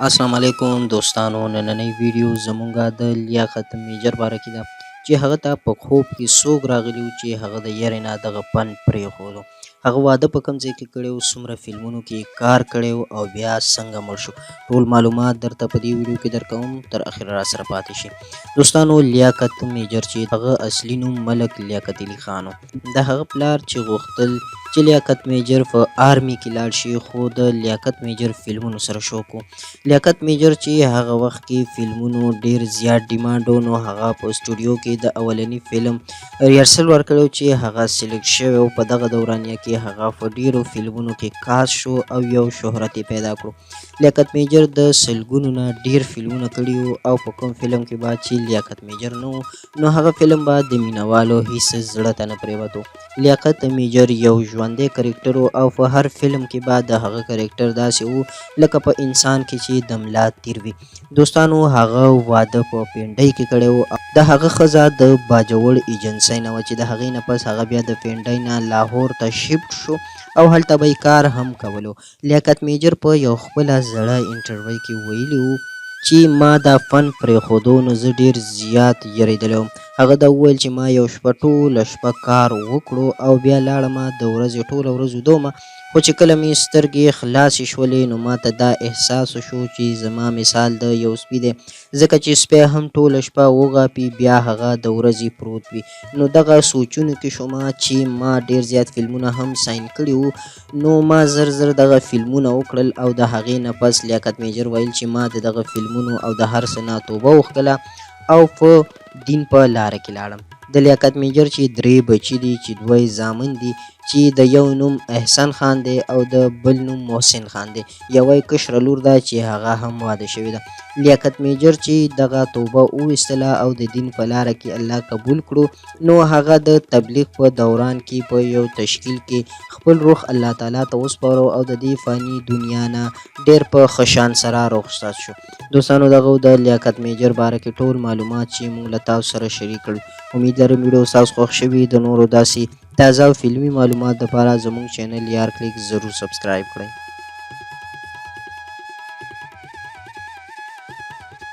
السلام علیکم دوستانو، نننۍ ویډیو زمونږه د لیاقت میجر باره کې ده چې هغه ته په خوب کې څوک راغلي وو چې هغه د یارې نه دغه فن پرېښودو. هغه واده په کوم ځای کې کړی وو، څومره فلمونو کې کار کړی وو او بیا څنګه مړ شو. ټول معلومات درته په دې ویډیو کې درکوم، تر اخره راسره پاتې شي. دوستانو، لیاقت میجر چې هغه اصلي نوم ملک لیاقت علي خان و. د هغه پلار چې غوښتل چې لیاقت میجر په آرمي کې لاړ شي، خو د لیاقت میجر فلمونو سره شوق و. لیاقت میجر چې هغه وخت کې فلمونو ډیر زیات ډیمانډ و، نو هغه په سټوډیو کې د اولنی فلم ریهرسل ورکړی چې هغه سلیکټ شوی و. په دغه دورانیه کې هغه په ډیرو فلمونو کې کاست شو او یو شهرت یې پیدا کړو. لیاقت میجر د سلګونو نه ډیر فلمونه کړي وو او په کوم فلم کې به چې لیاقت میجر نه و، نو هغه فلم به د مینوالو هیڅ زړه ته نه پرېوتو. لیاقت میجر یو ژوندی کرکټر و او په هر فلم کې به د هغه کرکټر داسې و لکه په انسان کې چې د ملا تیر وي. دوستانو، هغه واده په پینډۍ کې کړی و. د هغه ښځه د باجوړ ایجنسۍ نه وه چې د هغې نه پس هغه بیا د پینډۍ نه لاهور ته شفټ شو او هلته به یې کار هم کولو. لیاقت میجر په یو خپله زړه انټرویو کې ویلي و چې ما دا فن پرېښودو نو زه ډېر زیات یریدلی وم. هغه دا وویل چې ما یو شپه ټوله شپه کار وکړو او بیا لاړمه، د ورځې ټوله ورځ ویده ومه، خو چې کله مې سترګې خلاصې شولې نو ماته دا احساس وشو چې زما مثال د یو سپي دی، ځکه چې سپی هم ټوله شپه وغاپي بیا هغه د ورځې پروت وي. نو دغه سوچونو کې شومه چې ما ډېر زیات فلمونه هم ساین کړي وو، نو ما زر زر دغه فلمونه وکړل او د هغې نه پس لیاقت میجر ویل چې ما د دغه فلمونو او د هر څه نه توبه وکړله او په دین په لاره کې لاړم. د لیاقت میجر چې 3 بچي دي، چې 2 زامن دي، چې د یو نوم احسان خان دی او د بل نوم محسن خان دی. یوه یې کشره لور ده چې هغه هم واده شوې ده. لیاقت میجر چې دغه توبه وویستله او د دین په لاره کې الله قبول کړو، نو هغه د تبلیغ په دوران کې په یو تشکیل کې خپل روح الله تعالی ته وسپارو او د دې فاني دنیا نه ډېر په ښه شان سره رخصت شو. دوستانو، دغه د لیاقت میجر باره کې ټول معلومات چې موږ له تاسو سره شریک کړل. امید لرم ویډیو ستاسو خوښ شوي. د نورو داسې تازه او فلمي معلومات دپاره زموږ چینل یار کلیک ضرور سبسکرایب کړئ.